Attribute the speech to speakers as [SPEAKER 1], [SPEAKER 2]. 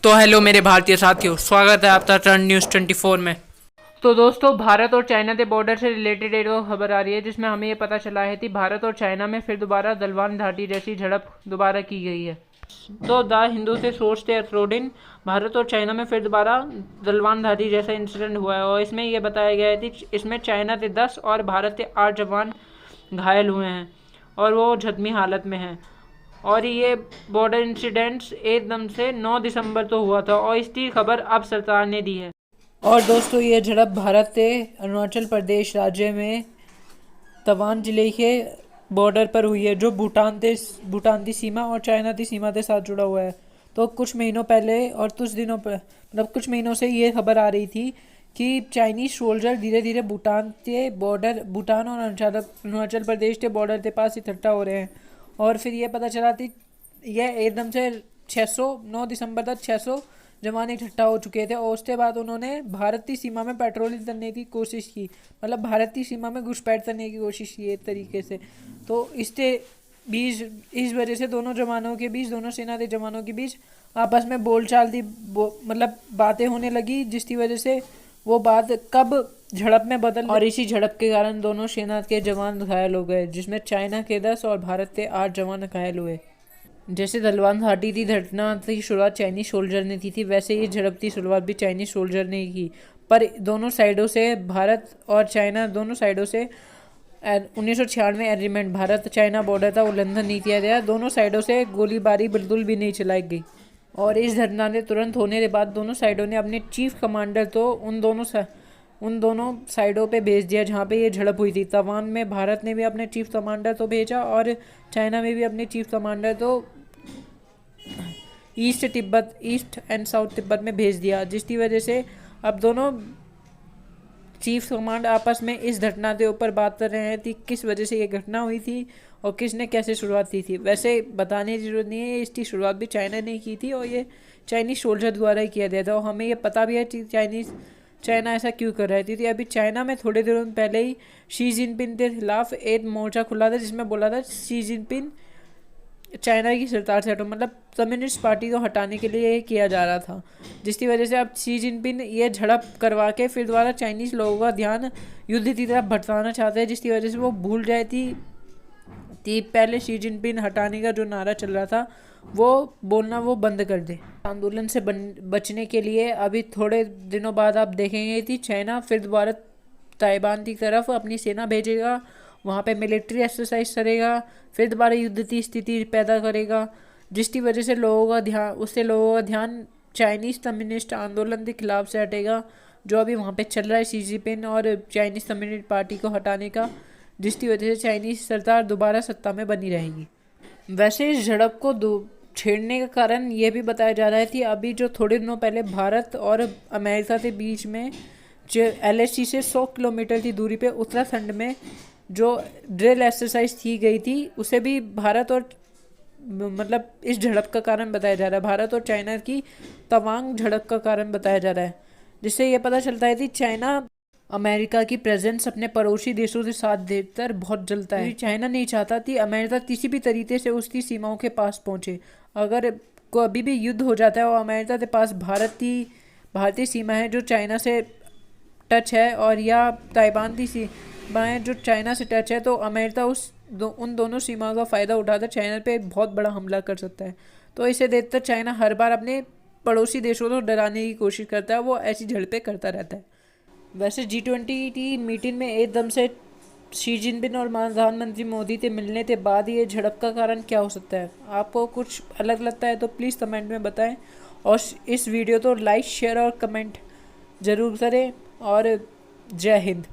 [SPEAKER 1] तो हेलो मेरे भारतीय साथियों, स्वागत है आपका टर्न न्यूज़ 24 में। तो दोस्तों, भारत और चाइना के बॉर्डर से रिलेटेड एक और खबर आ रही है जिसमें हमें ये पता चला है कि भारत और चाइना में फिर दोबारा गलवान घाटी जैसी झड़प दोबारा की गई है। तो द हिंदू से सोर्स थे अकॉर्डिंग, भारत और चाइना में फिर दोबारा गलवान घाटी जैसा इंसिडेंट हुआ है और इसमें यह बताया गया है कि इसमें चाइना के 10 और भारत के 8 जवान घायल हुए हैं और वो जख्मी हालत में हैं। और ये बॉर्डर इंसिडेंट्स एकदम से 9 दिसंबर तो हुआ था और इसकी खबर अब सरकार ने दी है। और दोस्तों, ये झड़प भारत के अरुणाचल प्रदेश राज्य में तवांग जिले के बॉर्डर पर हुई है, जो भूटान की सीमा और चाइना की सीमा के साथ जुड़ा हुआ है। तो कुछ महीनों पहले और कुछ दिनों पर कुछ महीनों से ये खबर आ रही थी कि चाइनीज सोल्जर धीरे धीरे भूटान और अरुणाचल प्रदेश के बॉर्डर के पास इकट्ठा हो रहे हैं। और फिर ये पता चला थी यह एकदम से 9 दिसंबर तक 600 जवान इकट्ठा हो चुके थे और उसके बाद उन्होंने भारत की सीमा में पेट्रोलिंग करने की कोशिश की, मतलब भारत की सीमा में घुसपैठ करने की कोशिश की एक तरीके से। तो इसके बीच इस वजह से दोनों सेना के जवानों के बीच आपस में बोलचाल थी, मतलब बातें होने लगी, जिसकी वजह से वो बात कब झड़प में बदल और इसी झड़प के कारण दोनों सेना के जवान घायल हो गए, जिसमें चाइना के 10 और भारत के 8 जवान घायल हुए। जैसे गलवान घाटी की घटना की शुरुआत चाइनीज सोल्जर ने की थी, वैसे ही झड़प की शुरुआत भी चाइनीज सोल्जर ने की। पर दोनों साइडों से, भारत और चाइना दोनों साइडों से 1996 एग्रीमेंट भारत चाइना बॉर्डर का उल्लंघन नहीं किया गया। दोनों साइडों से गोलीबारी बिल्कुल भी नहीं चलाई गई और इस घटना के तुरंत होने के बाद दोनों साइडों ने अपने चीफ कमांडर तो उन दोनों साइडों पे भेज दिया जहाँ पे ये झड़प हुई थी। तवांग में भारत ने भी अपने चीफ कमांडर तो भेजा और चाइना में भी अपने चीफ कमांडर तो ईस्ट एंड साउथ तिब्बत में भेज दिया, जिसकी वजह से अब दोनों चीफ कमांड आपस में इस घटना के ऊपर बात कर रहे हैं कि किस वजह से ये घटना हुई थी और किसने कैसे शुरुआत की थी। वैसे बताने की जरूरत नहीं है, इसकी शुरुआत भी चाइना ने की थी और ये चाइनीज सोल्जर द्वारा ही किया गया था और हमें ये पता भी है कि चाइना ऐसा क्यों कर रही थी। अभी चाइना में थोड़े दिनों पहले ही शी जिनपिंग के खिलाफ एक मोर्चा खुला था जिसमें बोला था शी जिनपिंग चाइना की सरकार से हटो, मतलब कम्युनिस्ट पार्टी को हटाने के लिए किया जा रहा था, जिसकी वजह से अब शी जिनपिंग ये झड़प करवा के फिर दोबारा चाइनीज़ लोगों का ध्यान युद्ध की तरफ भटकाना चाहते हैं, जिसकी वजह से वो भूल जाए थी पहले शी जिनपिंग हटाने का जो नारा चल रहा था वो बोलना वो बंद कर दे। आंदोलन से बचने के लिए अभी थोड़े दिनों बाद आप देखेंगे कि चाइना फिर दोबारा ताइवान की तरफ अपनी सेना भेजेगा, वहाँ पे मिलिट्री एक्सरसाइज करेगा, फिर दोबारा युद्ध की स्थिति पैदा करेगा, जिसकी वजह से लोगों का ध्यान चाइनीज़ कम्युनिस्ट आंदोलन के खिलाफ से हटेगा जो अभी वहाँ पे चल रहा है शी जिनपिंग और चाइनीज़ कम्युनिस्ट पार्टी को हटाने का, जिसकी वजह से चाइनीज़ सरकार दोबारा सत्ता में बनी रहेगी। वैसे इस झड़प को छेड़ने का कारण यह भी बताया जा रहा है कि अभी जो थोड़े दिनों पहले भारत और अमेरिका के बीच में जो LAC से 100 किलोमीटर की दूरी पे उत्तराखंड में जो ड्रिल एक्सरसाइज की गई थी, उसे भी भारत और मतलब इस झड़प का कारण बताया जा रहा है, भारत और चाइना की तवांग झड़प का कारण बताया जा रहा है, जिससे ये पता चलता है कि चाइना अमेरिका की प्रेजेंस अपने पड़ोसी देशों के साथ देखकर बहुत जलता है। चाइना नहीं चाहता कि अमेरिका किसी भी तरीके से उसकी सीमाओं के पास पहुंचे। अगर कभी भी युद्ध हो जाता है और अमेरिका के पास भारतीय सीमा है जो चाइना से टच है और या ताइवान की सीमाएं जो चाइना से टच है, तो अमेरिका उन दोनों सीमाओं का फ़ायदा उठाकर चाइना पे बहुत बड़ा हमला कर सकता है। तो इसे देखकर चाइना हर बार अपने पड़ोसी देशों को डराने की कोशिश करता है, वो ऐसी झड़पें करता रहता है। वैसे G20 की मीटिंग में एकदम से शी जिनपिंग और प्रधानमंत्री मोदी के मिलने के बाद ये झड़प का कारण क्या हो सकता है? आपको कुछ अलग लगता है तो प्लीज़ कमेंट में बताएं और इस वीडियो को लाइक शेयर और कमेंट ज़रूर करें और जय हिंद।